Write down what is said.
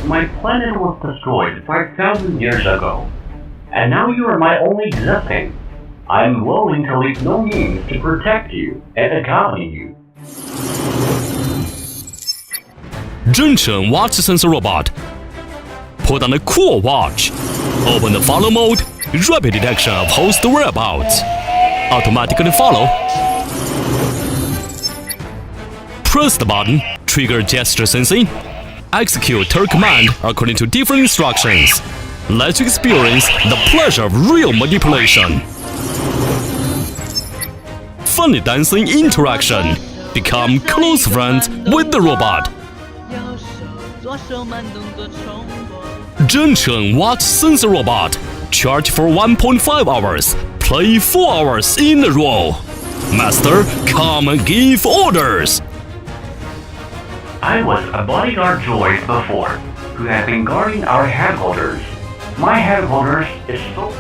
My planet was destroyed 5,000 years ago, and now you are my only existing. I am willing to leave no means to protect you and accompany you. Junction watch sensor robot. Put on a cool watch. Open the follow mode. Rapid detection of host whereabouts. Automatically follow. Press the button. Trigger gesture sensing. Execute her command according to different instructions. Let's experience the pleasure of real manipulation. Funny dancing interaction. Become close friends with the robot. Junction watch sensor robot. Charge for 1.5 hours. Play 4 hours in a row. Master, come and give orders. I was a bodyguard droid before, who had been guarding our headquarters. My headquarters is so